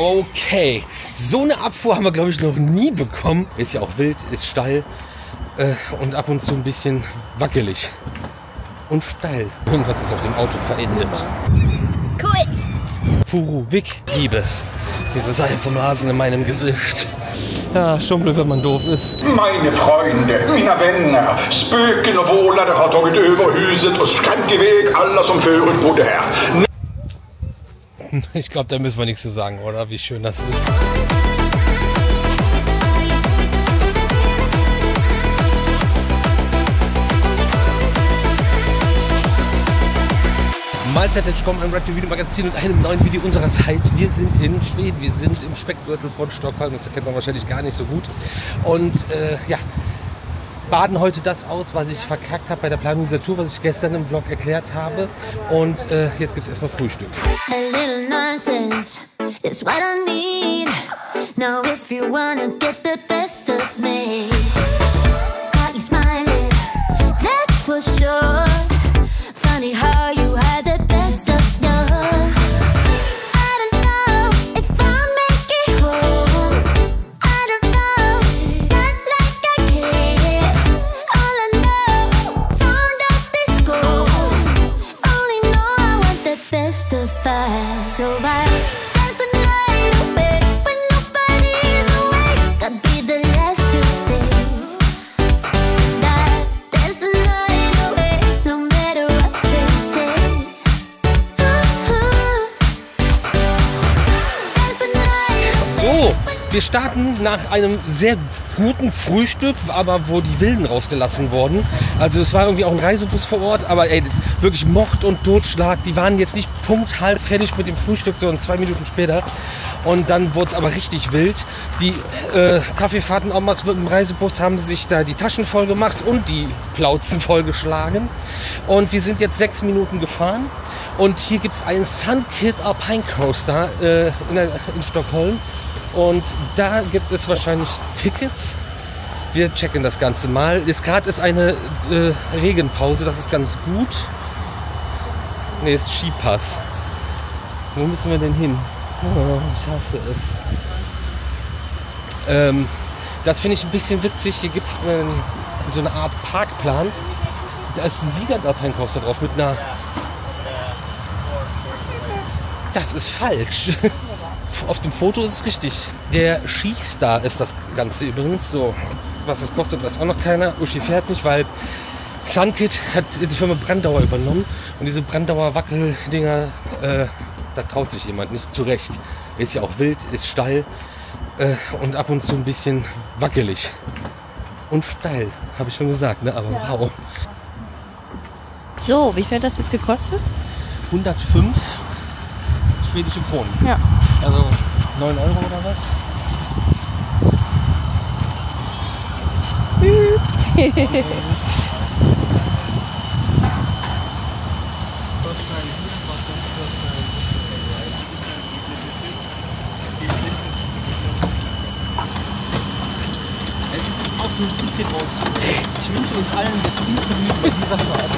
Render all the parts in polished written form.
Okay, so eine Abfuhr haben wir, glaube ich, noch nie bekommen. Ist ja auch wild, ist steil und ab und zu ein bisschen wackelig und steil. Irgendwas ist auf dem Auto verendet. Cool. Furu Wick, Liebes. Diese Seife vom Rasen in meinem Gesicht. Ja, schon blöd, wenn man doof ist. Meine Freunde, mina vänner, spöken och vålare har tagit över huset och skrämt iväg alla som förut bodde här. Ich glaube, da müssen wir nichts zu sagen, oder? Wie schön das ist. Mahlzeit, willkommen im Red Video Magazin und einem neuen Video unsererseits. Wir sind in Schweden, wir sind im Speckgürtel von Stockholm, das erkennt man wahrscheinlich gar nicht so gut. Und ja, baden heute das aus, was ich verkackt habe bei der Planung dieser Tour, was ich gestern im Vlog erklärt habe. Und jetzt gibt es erstmal Frühstück. A little nonsense is what I need. Now if you wanna get the best of me, got you smiling, that's for sure. Funny how you had the best of love. I don't know if I'll make it home. I don't know, not like I care. All I know, sound of disco. Only know I want the best of us. So I dance the night away when nobody's awake. I'd be the last to stay. Dance the night away, no matter what they say. Dance the night away. So, wir starten nach einem sehr guten Frühstück, aber wo die Wilden rausgelassen wurden. Also es war irgendwie auch ein Reisebus vor Ort, aber ey, wirklich Mord und Totschlag. Die waren jetzt nicht punkthalb fertig mit dem Frühstück, sondern 2 Minuten später. Und dann wurde es aber richtig wild. Die Kaffeefahrten auch mal mit dem Reisebus haben sich da die Taschen voll gemacht und die Plauzen vollgeschlagen. Und wir sind jetzt 6 Minuten gefahren. Und hier gibt es einen Sunkit Alpine Coaster in Stockholm. Und da gibt es wahrscheinlich Tickets. Wir checken das Ganze mal. Jetzt gerade ist eine Regenpause, das ist ganz gut. Ne, ist Skipass. Wo müssen wir denn hin? Oh, ich hasse es. Das finde ich ein bisschen witzig. Hier gibt es so eine Art Parkplan. Da ist ein Gigant Alpine Coaster drauf mit einer... Das ist falsch. Auf dem Foto ist es richtig. Der Skistar ist das Ganze übrigens. So, was es kostet, weiß auch noch keiner. Uschi fährt nicht, weil Sunkit hat die Firma Brandauer übernommen. Und diese Brandauer Wackeldinger, da traut sich jemand nicht zurecht. Ist ja auch wild, ist steil und ab und zu ein bisschen wackelig. Und steil, habe ich schon gesagt, ne? Aber ja. Wow. So, wie viel hat das jetzt gekostet? 105 schwedische Kronen. Ja. Also 9 € oder was? Es ist auch so ein bisschen oldschool. Ich wünsche uns allen jetzt viel Vergnügen bei dieser Fahrt.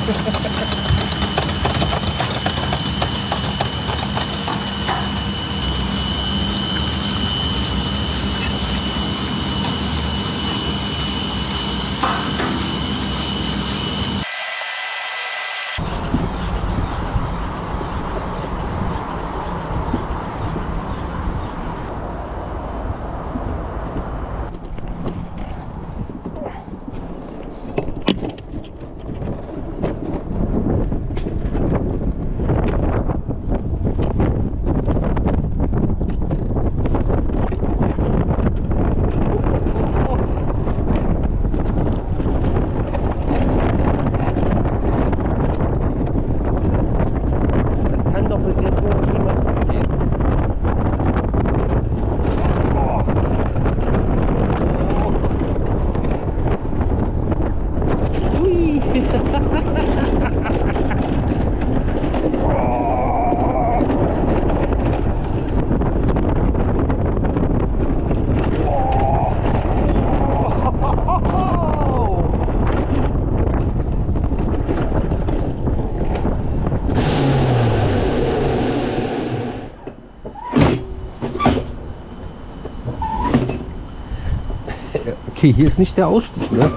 Okay, hier ist nicht der Ausstieg, ne?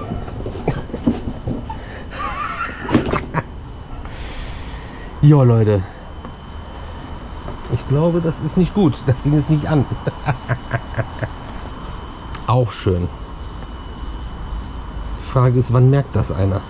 Jo, Leute. Ich glaube, das ist nicht gut. Das Ding ist nicht an. Auch schön. Die Frage ist, wann merkt das einer?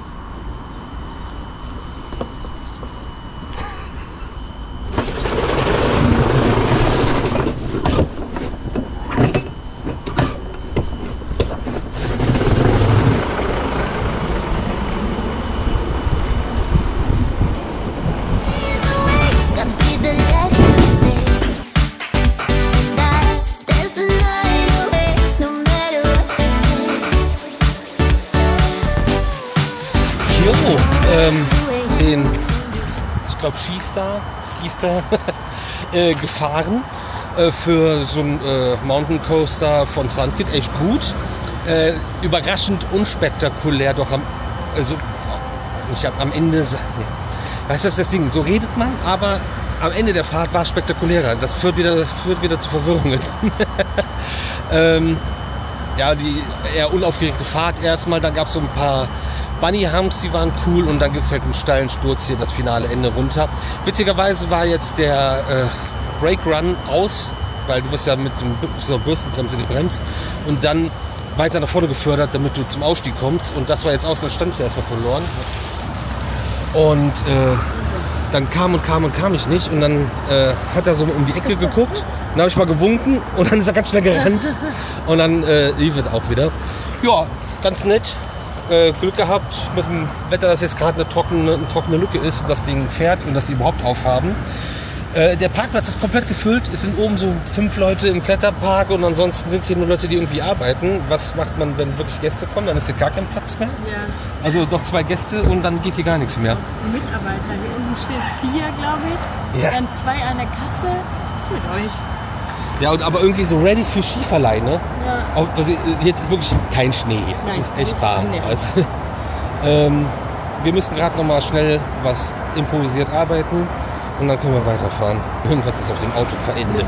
Den, ich glaube, Skistar gefahren für so einen Mountain Coaster von Sunkit. Echt gut. Überraschend unspektakulär, doch am Ende. Weißt du, das ist das Ding, so redet man, aber am Ende der Fahrt war es spektakulärer. Das führt wieder zu Verwirrungen. Ja, die eher unaufgeregte Fahrt erstmal, dann gab es so ein paar Bunny Humps, die waren cool und dann gibt es halt einen steilen Sturz hier, das finale Ende runter. Witzigerweise war jetzt der Brake Run aus, weil du wirst ja mit so einer Bürstenbremse gebremst und dann weiter nach vorne gefördert, damit du zum Ausstieg kommst und das war jetzt aus, dann stand ich da erstmal verloren. Und dann kam ich nicht und dann hat er so um die Ecke geguckt, dann habe ich mal gewunken und dann ist er ganz schnell gerannt und dann lief es auch wieder. Ja, ganz nett. Glück gehabt mit dem Wetter, dass jetzt gerade eine trockene Lücke ist und das Ding fährt und dass sie überhaupt aufhaben. Der Parkplatz ist komplett gefüllt. Es sind oben so 5 Leute im Kletterpark und ansonsten sind hier nur Leute, die irgendwie arbeiten. Was macht man, wenn wirklich Gäste kommen? Dann ist hier gar kein Platz mehr. Ja. Also doch 2 Gäste und dann geht hier gar nichts mehr. Die Mitarbeiter, hier unten stehen 4, glaube ich. Ja. Dann 2 an der Kasse. Was ist mit euch? Ja, aber irgendwie so ready für Skiverleih, ne? Ja. Auch, also jetzt ist wirklich kein Schnee hier. Es ist echt warm. Also, wir müssen gerade noch mal schnell was improvisiert arbeiten und dann können wir weiterfahren. Irgendwas ist auf dem Auto verendet.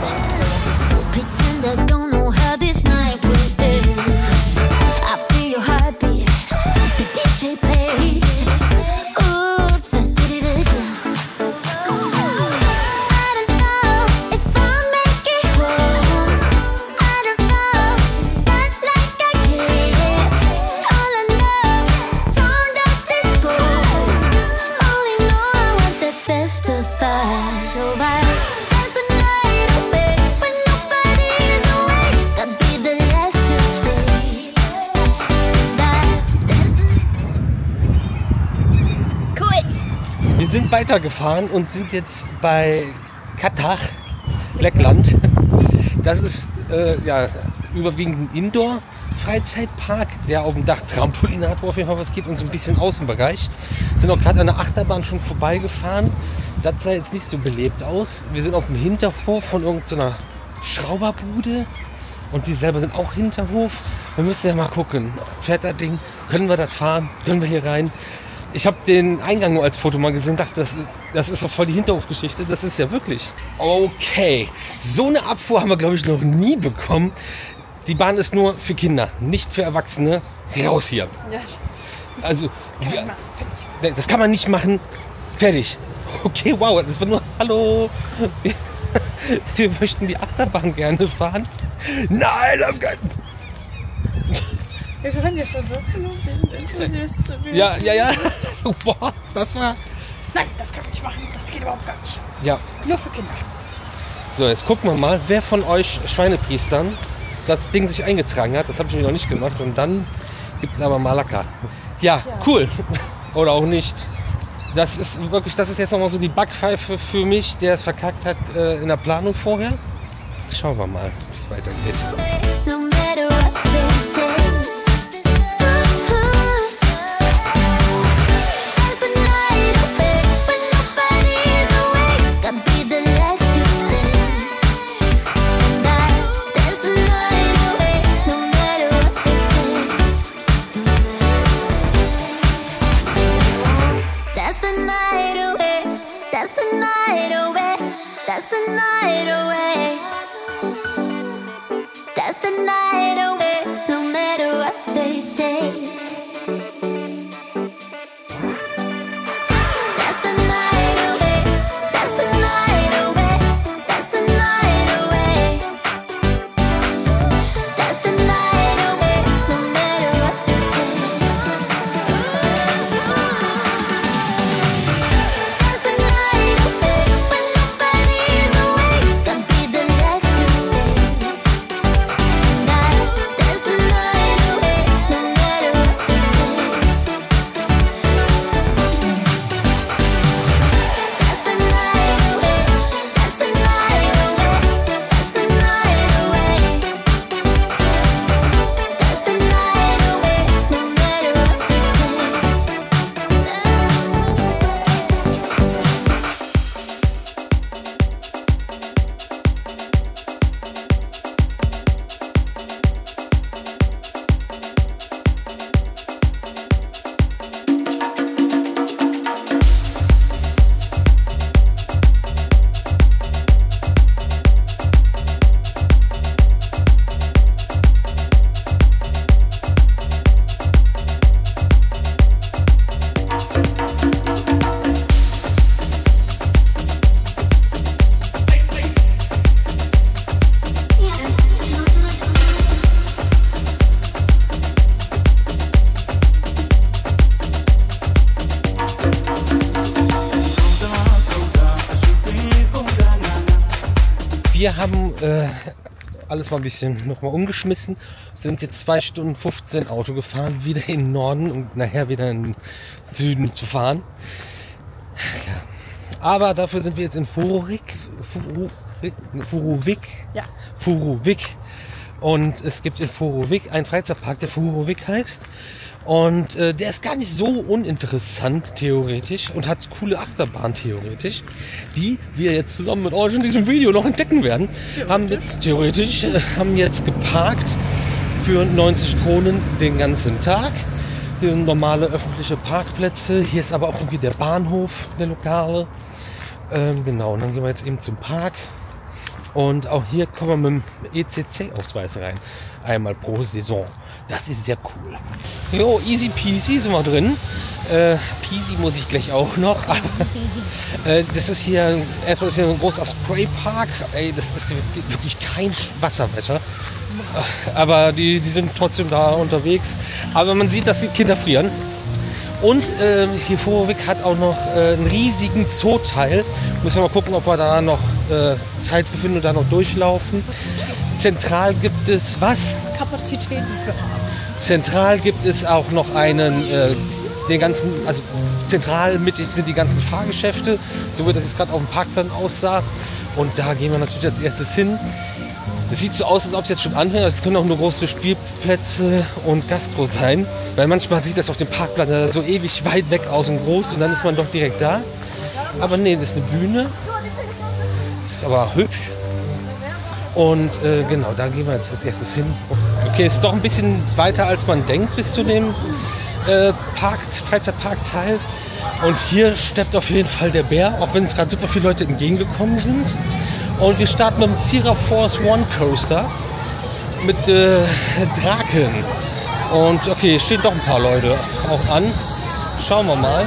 Wir sind weitergefahren und sind jetzt bei Katach, Blackland. Das ist ja, überwiegend ein Indoor-Freizeitpark, der auf dem Dach Trampolin hat, wo auf jeden Fall was geht und so ein bisschen Außenbereich. Sind auch gerade an der Achterbahn schon vorbeigefahren. Das sah jetzt nicht so belebt aus. Wir sind auf dem Hinterhof von irgendeiner Schrauberbude und die selber sind auch Hinterhof. Wir müssen ja mal gucken, fährt das Ding, können wir das fahren, können wir hier rein? Ich habe den Eingang nur als Foto mal gesehen, dachte, das ist doch voll die Hinterhofgeschichte. Das ist ja wirklich. Okay, so eine Abfuhr haben wir, glaube ich, noch nie bekommen. Die Bahn ist nur für Kinder, nicht für Erwachsene. Raus hier. Ja. Also, das kann man nicht machen. Fertig. Okay, wow, das war nur, hallo. Wir möchten die Achterbahn gerne fahren. Nein, auf keinen Fall. Wir können ja schon so. Ja. Boah, das war... Nein, das kann ich nicht machen. Das geht überhaupt gar nicht. Ja. Nur für Kinder. So, jetzt gucken wir mal, wer von euch Schweinepriestern das Ding sich eingetragen hat. Das habe ich noch nicht gemacht. Und dann gibt es aber Malaka. Ja, cool. Oder auch nicht. Das ist jetzt nochmal so die Backpfeife für mich, der es verkackt hat in der Planung vorher. Schauen wir mal, wie es weitergeht. That's the night away, no matter alles mal ein bisschen nochmal umgeschmissen. Sind jetzt 2 Stunden 15 Auto gefahren, wieder in den Norden und nachher wieder in den Süden zu fahren. Ja. Aber dafür sind wir jetzt in Furuvik. Ja. Furuvik. Und es gibt in Furuvik einen Freizeitpark, der Furuvik heißt. Und der ist gar nicht so uninteressant theoretisch und hat coole Achterbahnen theoretisch, die wir jetzt zusammen mit euch in diesem Video noch entdecken werden. Haben jetzt geparkt für 90 Kronen den ganzen Tag. Hier sind normale öffentliche Parkplätze. Hier ist aber auch irgendwie der Bahnhof, der lokale. Genau, und dann gehen wir jetzt eben zum Park. Und auch hier kommen wir mit dem ECC-Ausweis rein. Einmal pro Saison. Das ist sehr cool. Jo, easy peasy sind wir drin. Peasy muss ich gleich auch noch. Das ist hier, erstmal ist hier ein großer Spraypark. Ey, das ist wirklich kein Wasserwetter. Aber die sind trotzdem da unterwegs. Aber man sieht, dass die Kinder frieren. Und hier Furuvik hat auch noch einen riesigen Zooteil. Müssen wir mal gucken, ob wir da noch Zeit für finden und da noch durchlaufen. Zentral gibt es was? Kapazitäten für haben. Zentral gibt es auch noch einen, den ganzen, also zentral mittig sind die ganzen Fahrgeschäfte, so wie das jetzt gerade auf dem Parkplan aussah. Und da gehen wir natürlich als erstes hin. Es sieht so aus, als ob es jetzt schon anfängt. Es können auch nur große Spielplätze und Gastro sein. Weil manchmal sieht das auf dem Parkplan so ewig weit weg aus und groß und dann ist man doch direkt da. Aber nee, das ist eine Bühne. Das ist aber hübsch. Und genau, da gehen wir jetzt als erstes hin. Okay, ist doch ein bisschen weiter als man denkt bis zu dem Freizeitparkteil. Und hier steppt auf jeden Fall der Bär, auch wenn es gerade super viele Leute entgegengekommen sind. Und wir starten mit dem Cira Force One Coaster mit Draken. Und okay, stehen doch ein paar Leute auch an. Schauen wir mal.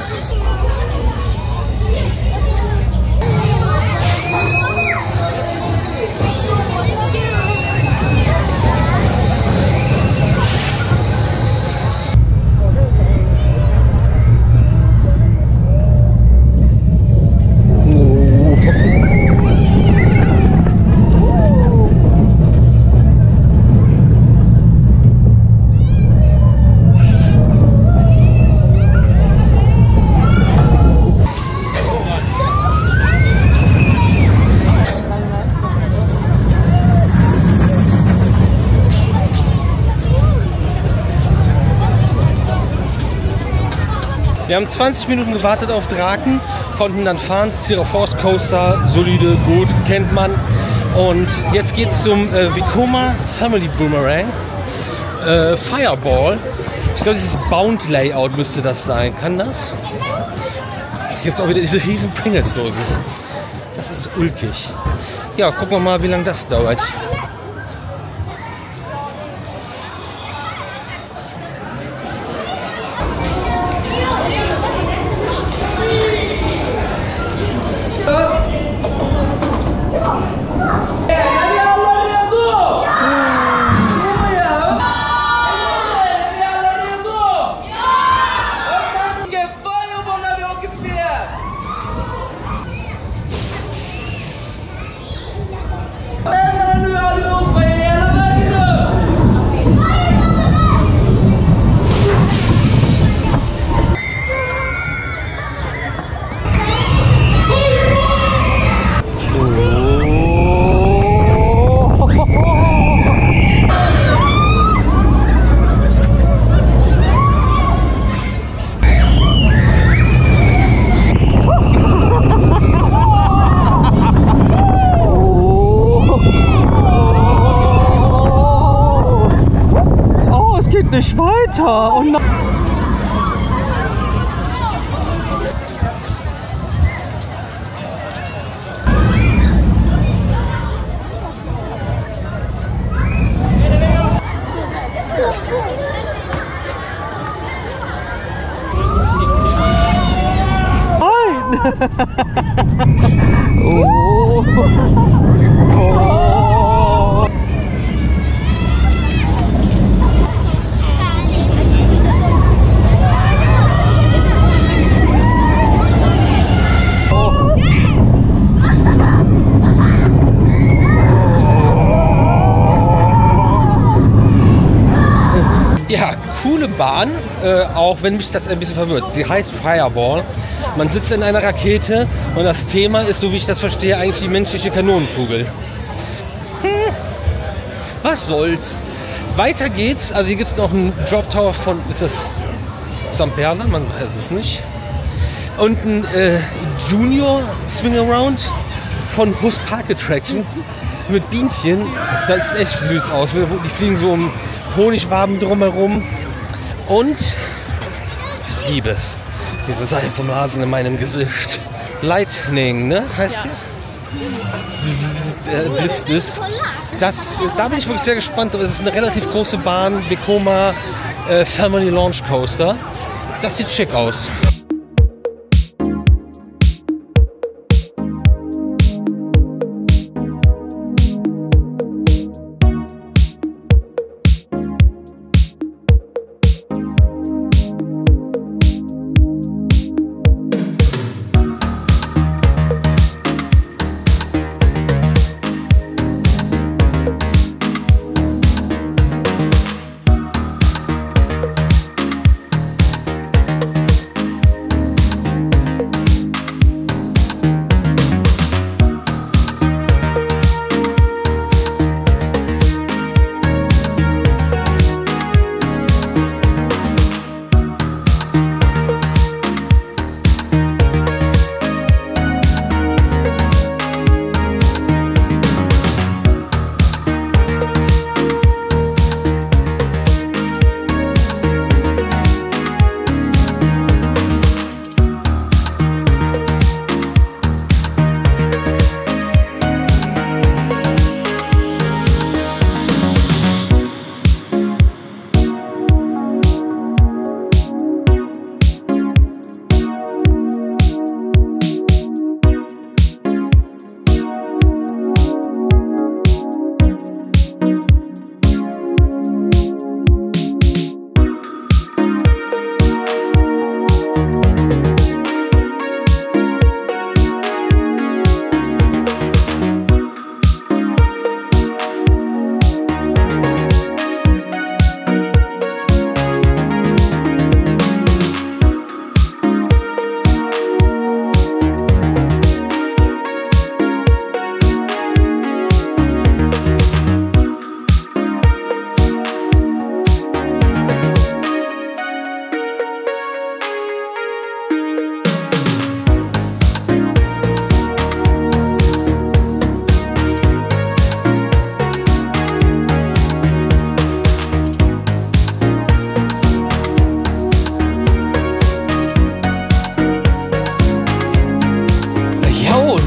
Wir haben 20 Minuten gewartet auf Draken, konnten dann fahren. Cira Force Coaster, solide, gut, kennt man. Und jetzt geht's zum Vekoma Family Boomerang. Fireball. Ich glaube, dieses Bound Layout müsste das sein. Kann das? Hier ist auch wieder diese riesen Pringles-Dose. Das ist ulkig. Ja, gucken wir mal, wie lange das dauert. Nicht weiter. Oh nein. Oh. Oh. coole Bahn, auch wenn mich das ein bisschen verwirrt. Sie heißt Fireball. Man sitzt in einer Rakete und das Thema ist, so wie ich das verstehe, eigentlich die menschliche Kanonenkugel. Was soll's? Weiter geht's. Also hier gibt es noch einen Drop Tower von, ist das St. Perla? Man weiß es nicht. Und ein Junior Swing Around von Bus Park Attractions mit Bienchen. Das sieht echt süß aus. Die fliegen so um Honigwaben drumherum. Und ich liebe es. Diese Seifenblasen in meinem Gesicht. Lightning, ne? Heißt die? Blitzt es. Da bin ich wirklich sehr gespannt. Es ist eine relativ große Bahn. Vekoma Family Launch Coaster. Das sieht schick aus.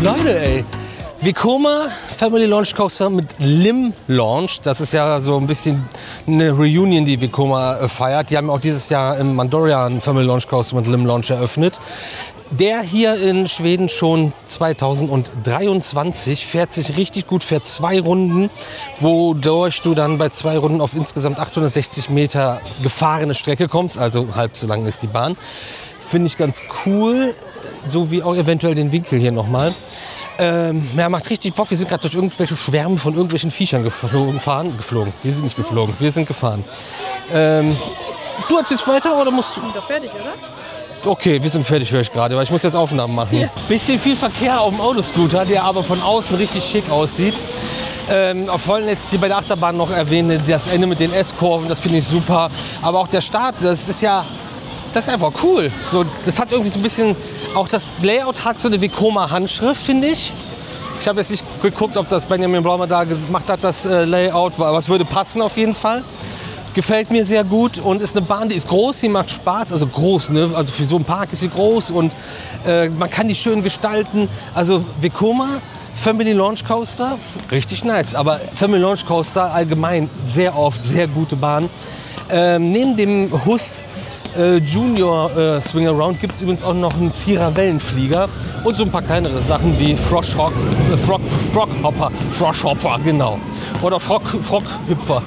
Leute, ey. Vekoma Family Launch Coaster mit Lim Launch. Das ist ja so ein bisschen eine Reunion, die Vekoma feiert. Die haben auch dieses Jahr im Mandalorian Family Launch Coaster mit Lim Launch eröffnet. Der hier in Schweden schon 2023 fährt sich richtig gut, fährt 2 Runden, wodurch du dann bei 2 Runden auf insgesamt 860 Meter gefahrene Strecke kommst. Also halb so lang ist die Bahn. Finde ich ganz cool, so wie auch eventuell den Winkel hier nochmal. Ja, macht richtig Bock. Wir sind gerade durch irgendwelche Schwärme von irgendwelchen Viechern geflogen. Wir sind nicht geflogen, wir sind gefahren. Du erzählst weiter oder musst du? Wir sind doch fertig, oder? Okay, wir sind fertig, höre ich gerade, weil ich muss jetzt Aufnahmen machen. Ja. Bisschen viel Verkehr auf dem Autoscooter, der aber von außen richtig schick aussieht. Auch wollen jetzt hier bei der Achterbahn noch erwähnen, das Ende mit den S-Kurven, das finde ich super. Aber auch der Start, das ist einfach cool. So, das hat irgendwie so ein bisschen, auch das Layout hat so eine Vekoma-Handschrift, finde ich. Ich habe jetzt nicht geguckt, ob das Benjamin Braumer da gemacht hat, das Layout, aber es würde passen auf jeden Fall. Gefällt mir sehr gut und ist eine Bahn, die ist groß, die macht Spaß, also groß, ne? Also für so einen Park ist sie groß und man kann die schön gestalten. Also Vekoma Family Launch Coaster, richtig nice, aber Family Launch Coaster allgemein sehr oft, sehr gute Bahn. Neben dem Hus Junior Swing Around gibt es übrigens auch noch einen Zierer Wellenflieger und so ein paar kleinere Sachen wie Froghopper, genau. Oder Froghüpfer.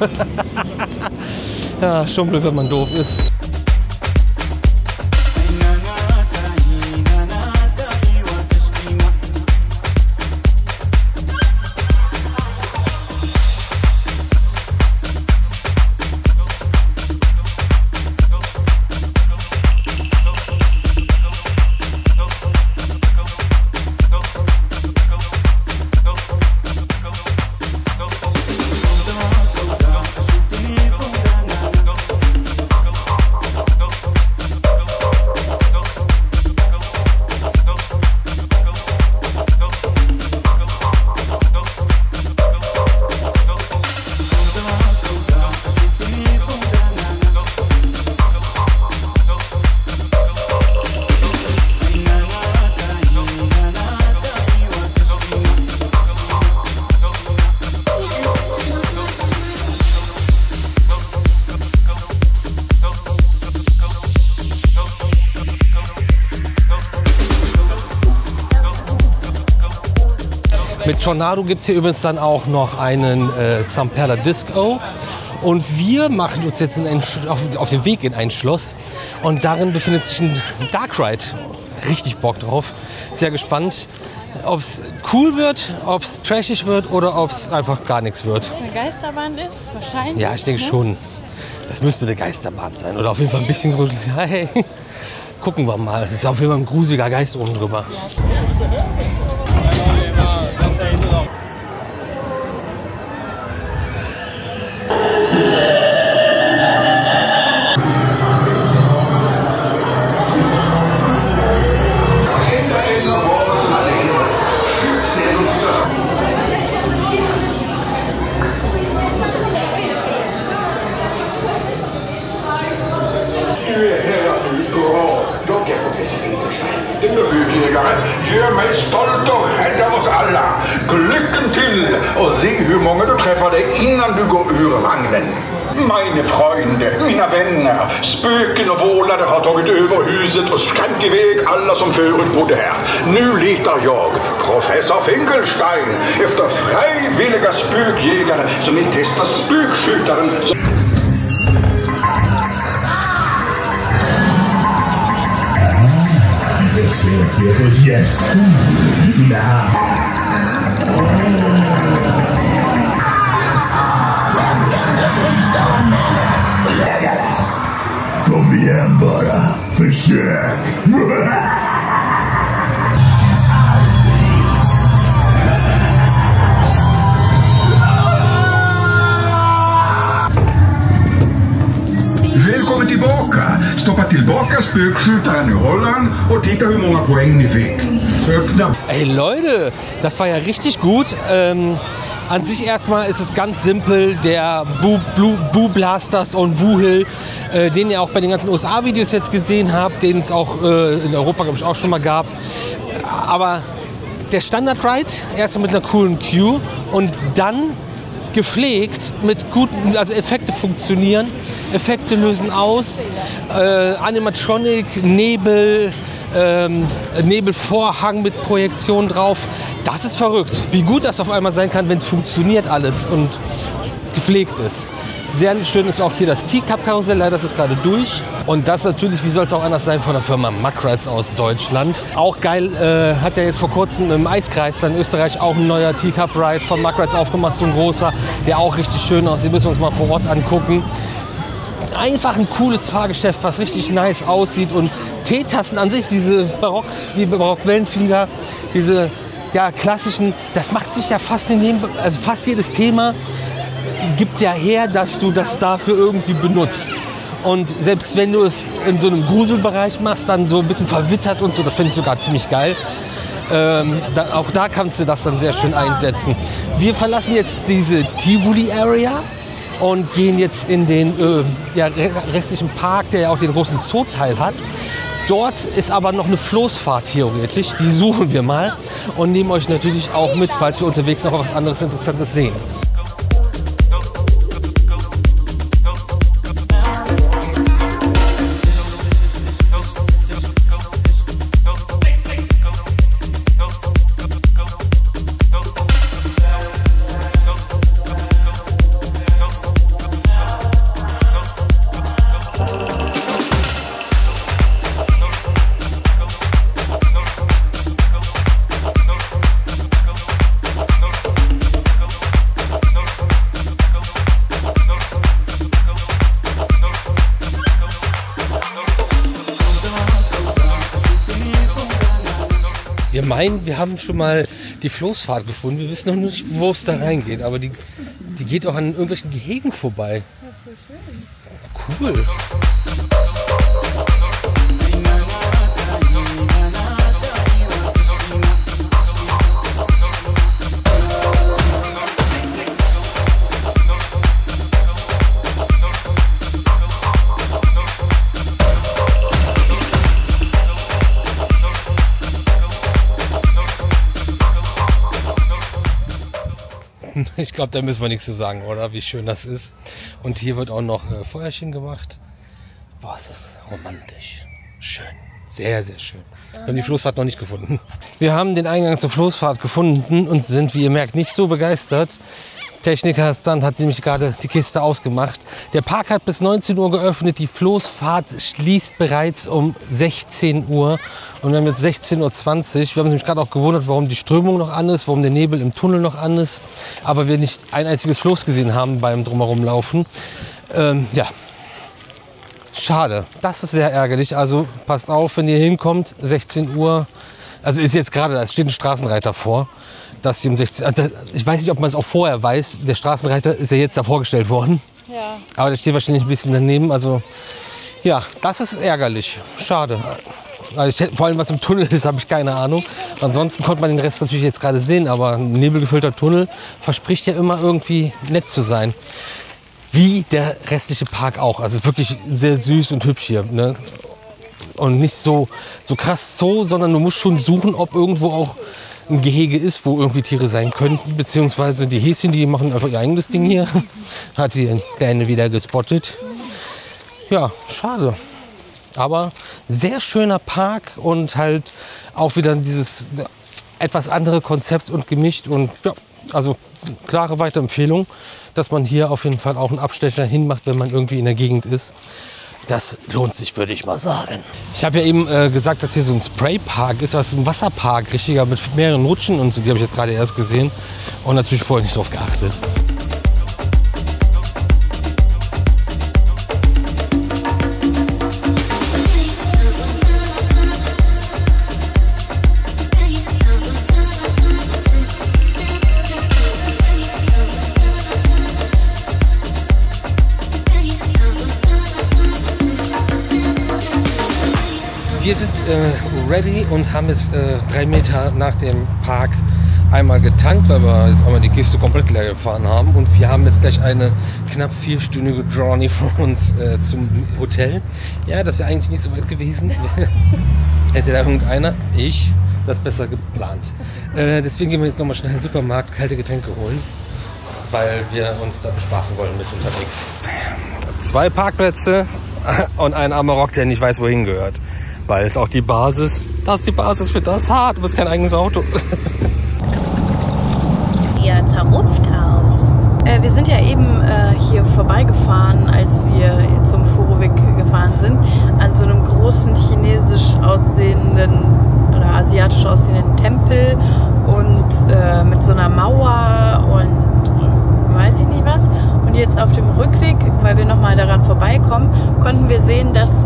Ja, schon blöd, wenn man doof ist. mit Tornado gibt es hier übrigens dann auch noch einen Zamperla Disco. Und wir machen uns jetzt auf den Weg in ein Schloss. Und darin befindet sich ein Dark Ride. Richtig Bock drauf. Sehr gespannt, ob es cool wird, ob es trashig wird oder ob es einfach gar nichts wird. Ob es eine Geisterbahn ist, wahrscheinlich. Ja, ich denke schon. Das müsste eine Geisterbahn sein. Oder auf jeden Fall ein bisschen gruselig. Hey, gucken wir mal. Das ist auf jeden Fall ein gruseliger Geist oben drüber. Gör mig stolt och rädda oss alla. Lycka till och se hur många du träffar dig innan du går ur vagnen. Meine Freunde, mina vänner, spöken och vålare har tagit över huset och skrämt iväg alla som förut bodde här. Nu letar jag, professor Finkelstein, efter frivilliga spökjägare som vill testa spökskjutaren. Yes. Now. Kom igen bara, försök. Välkommen tillbaka! Stoppa tillbaka spökskjutaren i Holland und titta hur många poäng ni fick. Öppna. Ey Leute, das war ja richtig gut. An sich erstmal ist es ganz simpel, der Boo Blasters und Boo Hill, den ihr auch bei den ganzen USA-Videos jetzt gesehen habt, den es auch in Europa, glaube ich, auch schon mal gab. Aber der Standard-Ride, erstmal mit einer coolen Queue und dann gepflegt mit guten, also Effekte funktionieren, Effekte lösen aus, Animatronic, Nebel, Nebelvorhang mit Projektion drauf. Das ist verrückt, wie gut das auf einmal sein kann, wenn es funktioniert alles und gepflegt ist. Sehr schön ist auch hier das Teacup-Karussell, leider ist es gerade durch. Und das natürlich, wie soll es auch anders sein, von der Firma Mack-Rides aus Deutschland. Auch geil, hat ja jetzt vor kurzem im Eiskreis in Österreich auch ein neuer Teacup-Ride von Mack-Rides aufgemacht, so ein großer, der auch richtig schön aussieht. Müssen wir uns mal vor Ort angucken. Einfach ein cooles Fahrgeschäft, was richtig nice aussieht. Und Teetassen an sich, diese Barock-Wellenflieger, diese ja, klassischen, das macht sich ja fast in jedem, also fast jedes Thema gibt ja her, dass du das dafür irgendwie benutzt. Und selbst wenn du es in so einem Gruselbereich machst, dann so ein bisschen verwittert und so, das finde ich sogar ziemlich geil. Auch da kannst du das dann sehr schön einsetzen. Wir verlassen jetzt diese Tivoli-Area und gehen jetzt in den restlichen Park, der ja auch den großen Zoo-Teil hat. Dort ist aber noch eine Floßfahrt theoretisch, die suchen wir mal und nehmen euch natürlich auch mit, falls wir unterwegs noch was anderes Interessantes sehen. Wir meinen, wir haben schon mal die Floßfahrt gefunden. Wir wissen noch nicht, wo es da reingeht. Aber die geht auch an irgendwelchen Gehegen vorbei. Cool. Ich glaube, da müssen wir nichts zu sagen, oder? Wie schön das ist. Und hier wird auch noch Feuerchen gemacht. Boah, ist das romantisch. Schön. Sehr, sehr schön. Wir haben die Floßfahrt noch nicht gefunden. Wir haben den Eingang zur Floßfahrt gefunden und sind, wie ihr merkt, nicht so begeistert. Techniker Stunt hat nämlich gerade die Kiste ausgemacht. Der Park hat bis 19 Uhr geöffnet. Die Floßfahrt schließt bereits um 16 Uhr. Und wir haben jetzt 16:20 Uhr. Wir haben uns nämlich gerade auch gewundert, warum die Strömung noch an ist, warum der Nebel im Tunnel noch an ist. Aber wir nicht ein einziges Floß gesehen haben beim Drumherumlaufen. Ja, schade. Das ist sehr ärgerlich. Also passt auf, wenn ihr hinkommt, 16 Uhr. Also ist jetzt gerade, da steht ein Straßenreiter vor. Dass sie um 16, also ich weiß nicht, ob man es auch vorher weiß. Der Straßenreiter ist ja jetzt da vorgestellt worden. Ja. Aber der steht wahrscheinlich ein bisschen daneben. Also ja, das ist ärgerlich. Schade. Also vor allem, was im Tunnel ist, habe ich keine Ahnung. Ansonsten konnte man den Rest natürlich jetzt gerade sehen. Aber ein nebelgefüllter Tunnel verspricht ja immer irgendwie nett zu sein. Wie der restliche Park auch. Also wirklich sehr süß und hübsch hier. Ne? Und nicht so krass so, sondern du musst schon suchen, ob irgendwo auch ein Gehege ist, wo irgendwie Tiere sein könnten. Beziehungsweise die Häschen, die machen einfach ihr eigenes Ding hier. Hat die Kleine wieder gespottet. Ja, schade. Aber sehr schöner Park und halt auch wieder dieses etwas andere Konzept und gemischt. Und ja, also klare Weiterempfehlung, dass man hier auf jeden Fall auch einen Abstecher hinmacht, wenn man irgendwie in der Gegend ist. Das lohnt sich, würde ich mal sagen. Ich habe ja eben gesagt, dass hier so ein Spraypark ist. Das ist ein Wasserpark, richtiger, mit mehreren Rutschen und so. Die habe ich jetzt gerade erst gesehen und natürlich vorher nicht drauf geachtet. Wir sind ready und haben jetzt 3 Meter nach dem Park einmal getankt, weil wir jetzt einmal die Kiste komplett leer gefahren haben. Und wir haben jetzt gleich eine knapp 4-stündige Journey von uns zum Hotel. Ja, das wäre eigentlich nicht so weit gewesen. Hätte da irgendeiner, ich, das besser geplant. Deswegen gehen wir jetzt nochmal schnell in den Supermarkt kalte Getränke holen, weil wir uns da bespaßen wollen mit unterwegs. 2 Parkplätze und ein Amarok, der nicht weiß, wohin gehört. Weil es auch die Basis, das ist die Basis für das hart, du bist kein eigenes Auto. Ja, zerrupft aus. Wir sind ja eben hier vorbeigefahren, als wir zum Furovik gefahren sind, an so einem großen chinesisch aussehenden oder asiatisch aussehenden Tempel und mit so einer Mauer und weiß ich nicht was. Und jetzt auf dem Rückweg, weil wir nochmal daran vorbeikommen, konnten wir sehen, dass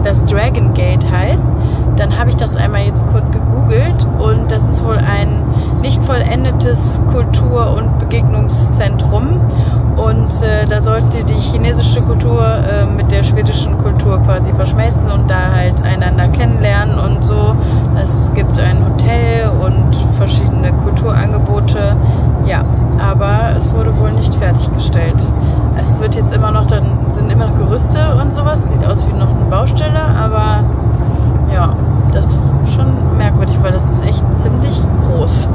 das Dragon Gate heißt. Dann habe ich das einmal jetzt kurz gegoogelt und das ist wohl ein nicht vollendetes Kultur- und Begegnungszentrum. Und da sollte die chinesische Kultur mit der schwedischen Kultur quasi verschmelzen und da halt einander kennenlernen und so. Es gibt ein Hotel und verschiedene Kulturangebote. Ja, aber es wurde wohl nicht fertiggestellt. Es wird jetzt immer noch, sind immer noch Gerüste und sowas. Sieht aus wie noch eine Baustelle, aber ja, das ist schon merkwürdig, weil das ist echt ziemlich groß.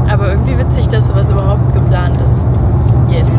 Aber irgendwie witzig, dass sowas überhaupt geplant ist. Yes.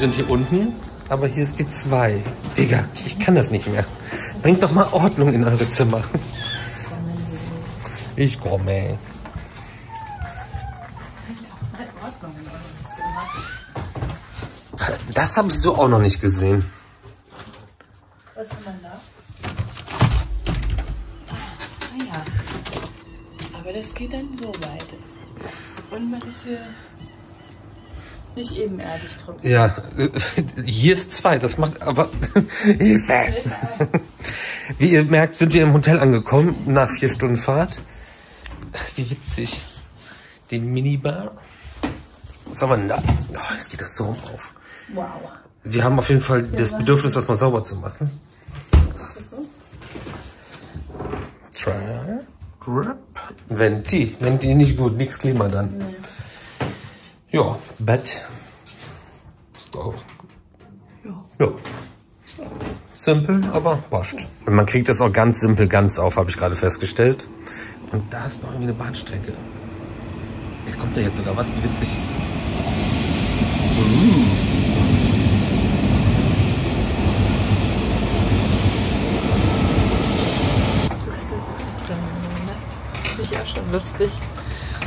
sind hier unten, aber hier ist die 2. Digga, ich kann das nicht mehr. Bringt doch mal Ordnung in eure Zimmer. Ich komme. Das habe ich so auch noch nicht gesehen. Was haben wir da? Ah ja. Aber das geht dann so weit. Und man ist hier nicht ebenerdig trotzdem. Ja, hier ist 2. Das macht aber... Hilfe! Wie ihr merkt, sind wir im Hotel angekommen nach 4 Stunden Fahrt. Wie witzig. Die Minibar. Was haben wir denn da? Oh, jetzt geht das so auf. Wow. Wir haben auf jeden Fall das Bedürfnis, das mal sauber zu machen. Ist das so? Venti nicht gut, nichts Klima dann. Nee. Ja, Bett. So. Ja. Simpel, aber passt. Und man kriegt das auch ganz simpel ganz auf, habe ich gerade festgestellt. Und da ist noch irgendwie eine Bahnstrecke. Jetzt kommt da jetzt sogar was, wie witzig. Das finde ich auch schon lustig.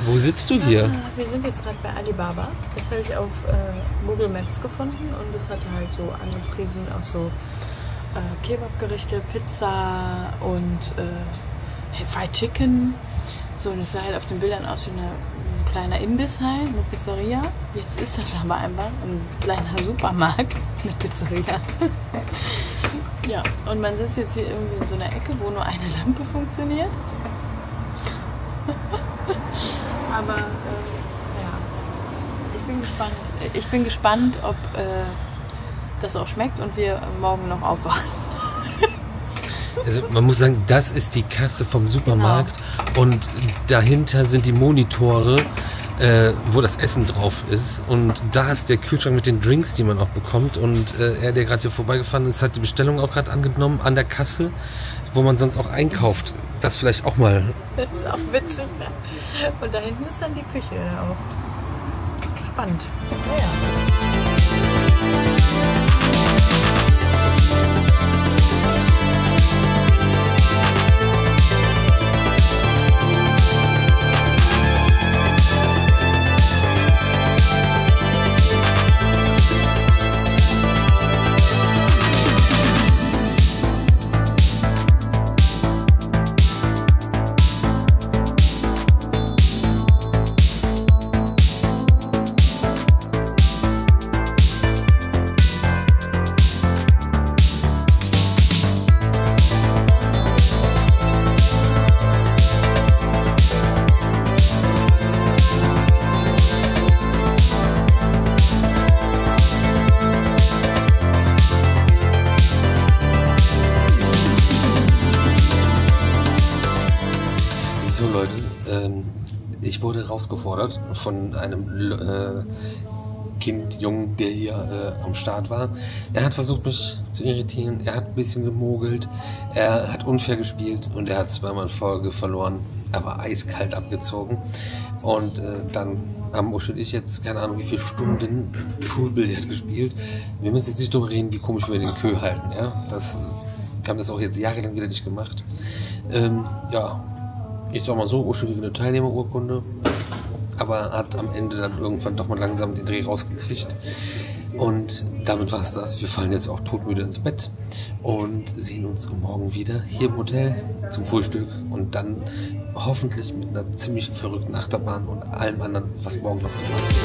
Wo sitzt du hier? Wir sind jetzt gerade bei Alibaba. Das habe ich auf Google Maps gefunden und das hatte halt so angepriesen, auch so Kebabgerichte, Pizza und Fried Chicken. So, das sah halt auf den Bildern aus wie ein kleiner Imbiss halt, eine Pizzeria. Jetzt ist das aber einfach ein kleiner Supermarkt mit Pizzeria. Ja, und man sitzt jetzt hier irgendwie in so einer Ecke, wo nur eine Lampe funktioniert. Aber ja, ich bin gespannt, ob das auch schmeckt und wir morgen noch aufwachen. Also man muss sagen, das ist die Kasse vom Supermarkt und dahinter sind die Monitore, wo das Essen drauf ist. Und da ist der Kühlschrank mit den Drinks, die man auch bekommt. Und er, der gerade hier vorbeigefahren ist, hat die Bestellung auch gerade angenommen an der Kasse, wo man sonst auch einkauft. Das vielleicht auch mal. Das ist auch witzig, ne? Und da hinten ist dann die Küche auch. Spannend. Ja. So Leute, ich wurde rausgefordert von einem Jungen, der hier am Start war. Er hat versucht, mich zu irritieren, er hat ein bisschen gemogelt, er hat unfair gespielt und er hat 2-mal in Folge verloren. Er war eiskalt abgezogen und dann haben Uschi und ich jetzt, keine Ahnung wie viele Stunden Poolbillard gespielt. Wir müssen jetzt nicht drüber reden, wie komisch wir den Kö halten. Ja? Wir haben das auch jetzt jahrelang wieder nicht gemacht. Ja. Ich sag mal so, Uschi kriegt eine Teilnehmerurkunde, aber hat am Ende dann irgendwann doch mal langsam den Dreh rausgekriegt. Und damit war es das. Wir fallen jetzt auch todmüde ins Bett und sehen uns morgen wieder hier im Hotel zum Frühstück und dann hoffentlich mit einer ziemlich verrückten Achterbahn und allem anderen, was morgen noch so passiert.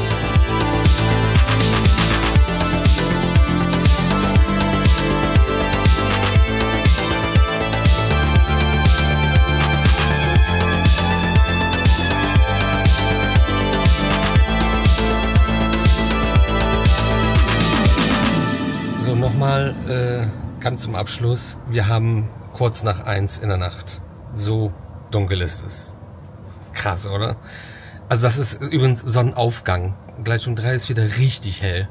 Nochmal ganz zum Abschluss. Wir haben kurz nach 1 in der Nacht. So dunkel ist es. Krass, oder? Also das ist übrigens Sonnenaufgang. Gleich um 3 ist wieder richtig hell.